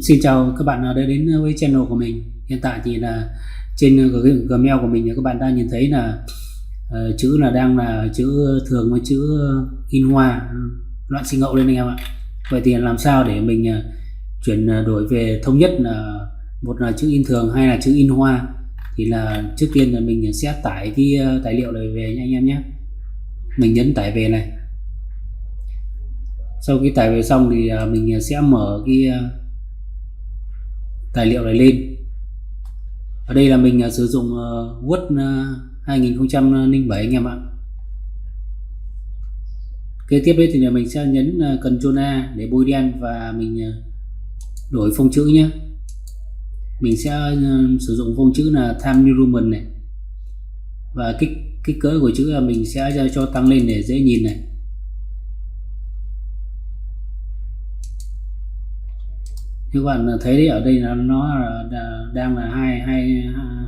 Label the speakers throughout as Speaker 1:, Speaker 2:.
Speaker 1: Xin chào các bạn đã đến với channel của mình. Hiện tại thì là trên Gmail của mình, các bạn đang nhìn thấy là chữ đang là chữ thường với chữ in hoa loạn xi ngẫu lên anh em ạ. Vậy thì làm sao để mình chuyển đổi về thống nhất là một là chữ in thường hay là chữ in hoa? Thì là trước tiên là mình sẽ tải cái tài liệu này về nha anh em nhé. Mình nhấn tải về này. Sau khi tải về xong thì mình sẽ mở cái tài liệu này lên. Ở đây là mình sử dụng Word 2007 anh em ạ. Kế tiếp đấy thì là mình sẽ nhấn Ctrl A để bôi đen và mình đổi phông chữ nhé. Mình sẽ sử dụng phông chữ là Times New Roman này, và kích cỡ của chữ là mình sẽ cho tăng lên để dễ nhìn này. Như các bạn thấy đấy, ở đây là nó đang là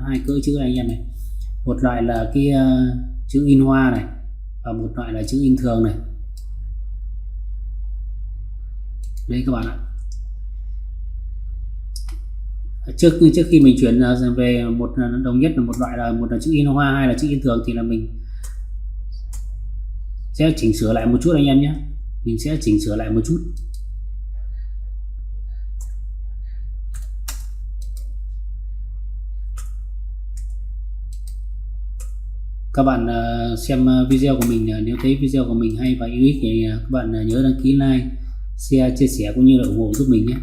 Speaker 1: hai cỡ chữ này anh em này. Một loại là cái chữ in hoa này, và một loại là chữ in thường này. Đây các bạn ạ. Trước khi mình chuyển về một đồng nhất là một loại là một là chữ in hoa hay là chữ in thường thì là mình sẽ chỉnh sửa lại một chút anh em nhé. Mình sẽ chỉnh sửa lại một chút. Các bạn xem video của mình, nếu thấy video của mình hay và hữu ích thì các bạn nhớ đăng ký like, share, chia sẻ cũng như là ủng hộ giúp mình nhé.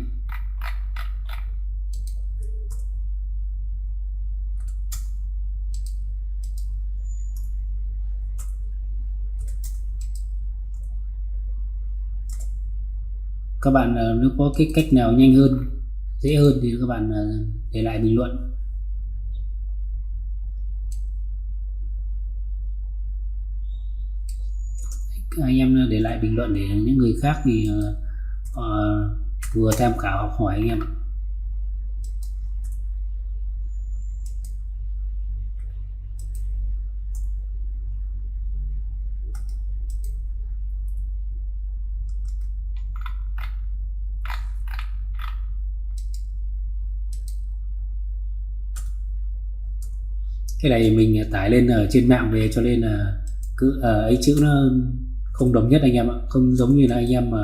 Speaker 1: Các bạn nếu có cái cách nào nhanh hơn, dễ hơn thì các bạn để lại bình luận. Anh em để lại bình luận để những người khác thì vừa tham khảo học hỏi anh em. Cái này mình tải lên ở trên mạng về cho nên là cứ ấy chữ nó không đồng nhất anh em ạ, không giống như là anh em mà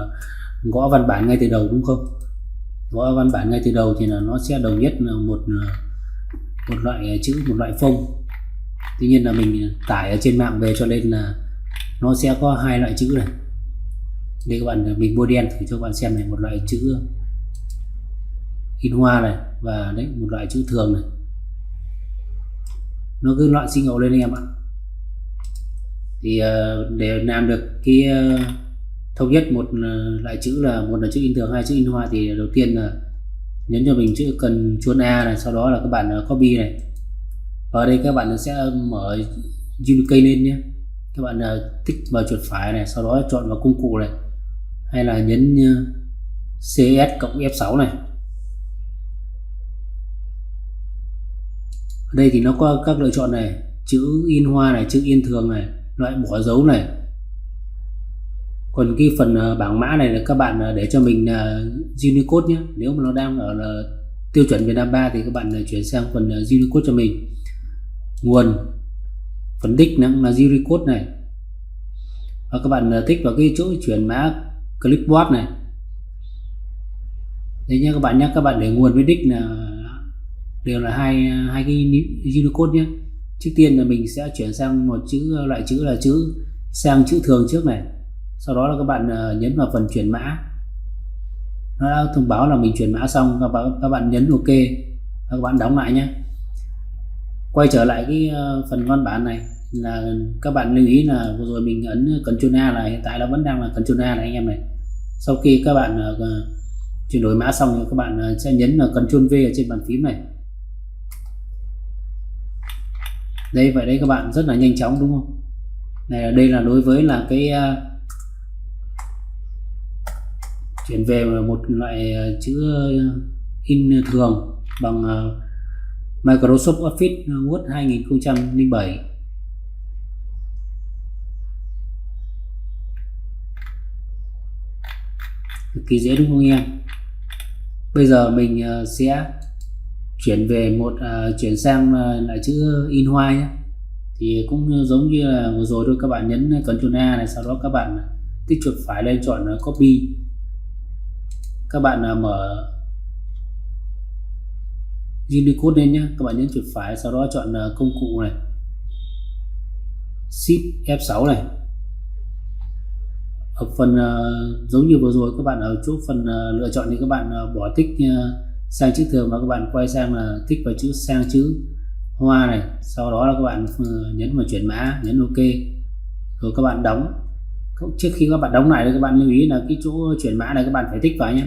Speaker 1: gõ văn bản ngay từ đầu, đúng không? Gõ văn bản ngay từ đầu thì là nó sẽ đồng nhất là một loại chữ, một loại phông. Tuy nhiên là mình tải ở trên mạng về cho nên là nó sẽ có hai loại chữ này. Đây các bạn, mình bôi đen thử cho các bạn xem này, một loại chữ in hoa này và đấy một loại chữ thường này. Nó cứ loạn xi ngẫu lên anh em ạ. Thì để làm được cái thống nhất một loại chữ là một là chữ in thường, hai chữ in hoa thì đầu tiên là nhấn cho mình chữ Ctrl A này, sau đó là các bạn copy này. Và ở đây các bạn sẽ mở UK lên nhé. Các bạn tích vào chuột phải này, sau đó chọn vào công cụ này, hay là nhấn CS cộng F6 này. Ở đây thì nó có các lựa chọn này, chữ in hoa này, chữ in thường này, loại bỏ dấu này. Còn cái phần bảng mã này là các bạn để cho mình Unicode nhé. Nếu mà nó đang ở là tiêu chuẩn Việt Nam 3 thì các bạn chuyển sang phần Unicode cho mình. Nguồn, phần đích là Unicode này. Và các bạn tích vào cái chỗ chuyển mã clipboard này. Đấy nhé các bạn nhé, các bạn để nguồn với đích là đều là hai cái Unicode nhé. Trước tiên là mình sẽ chuyển sang một loại chữ là sang chữ thường trước này. Sau đó là các bạn nhấn vào phần chuyển mã. Nó đã thông báo là mình chuyển mã xong, các bạn nhấn OK và các bạn đóng lại nhé. Quay trở lại cái phần văn bản này là các bạn lưu ý là vừa rồi mình ấn Ctrl A là hiện tại nó vẫn đang là Ctrl A này anh em này. Sau khi các bạn chuyển đổi mã xong thì các bạn sẽ nhấn là Ctrl V ở trên bàn phím này. Đây, vậy đấy các bạn, rất là nhanh chóng đúng không? Này, đây là đối với là cái chuyển về một loại chữ in thường bằng Microsoft Office Word 2007. Cực kỳ dễ đúng không anh em? Bây giờ mình sẽ chuyển sang lại chữ in hoa nhé. Thì cũng giống như là vừa rồi thôi, các bạn nhấn Ctrl A này, sau đó các bạn tích chuột phải lên chọn copy, các bạn mở Unicode lên nhé, các bạn nhấn chuột phải sau đó chọn công cụ này, Shift F6 này. Ở phần giống như vừa rồi các bạn ở chỗ phần lựa chọn thì các bạn bỏ tích sang chữ thường và các bạn quay sang tích vào sang chữ hoa này, sau đó là các bạn nhấn vào chuyển mã, nhấn OK rồi các bạn đóng. Trước khi các bạn đóng lại thì các bạn lưu ý là cái chỗ chuyển mã này các bạn phải tích vào nhé,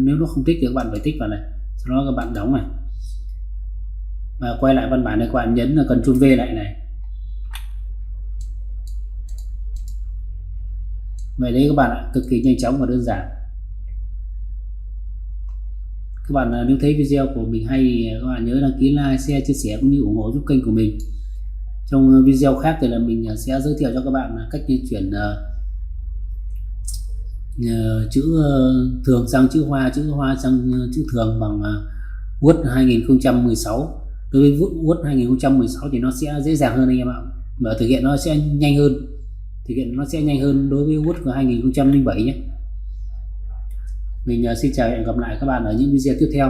Speaker 1: nếu nó không tích thì các bạn phải tích vào này, sau đó các bạn đóng này và quay lại văn bản này, các bạn nhấn là Ctrl V lại này. Vậy đấy các bạn ạ, cực kỳ nhanh chóng và đơn giản. Các bạn nếu thấy video của mình hay thì các bạn nhớ đăng ký like, share, chia sẻ cũng như ủng hộ giúp kênh của mình. Trong video khác thì là mình sẽ giới thiệu cho các bạn cách chuyển chữ thường sang chữ hoa sang chữ thường bằng Word 2016. Đối với Word 2016 thì nó sẽ dễ dàng hơn anh em ạ, mà thực hiện nó sẽ nhanh hơn đối với Word của 2007 nhé. Mình xin chào và hẹn gặp lại các bạn ở những video tiếp theo.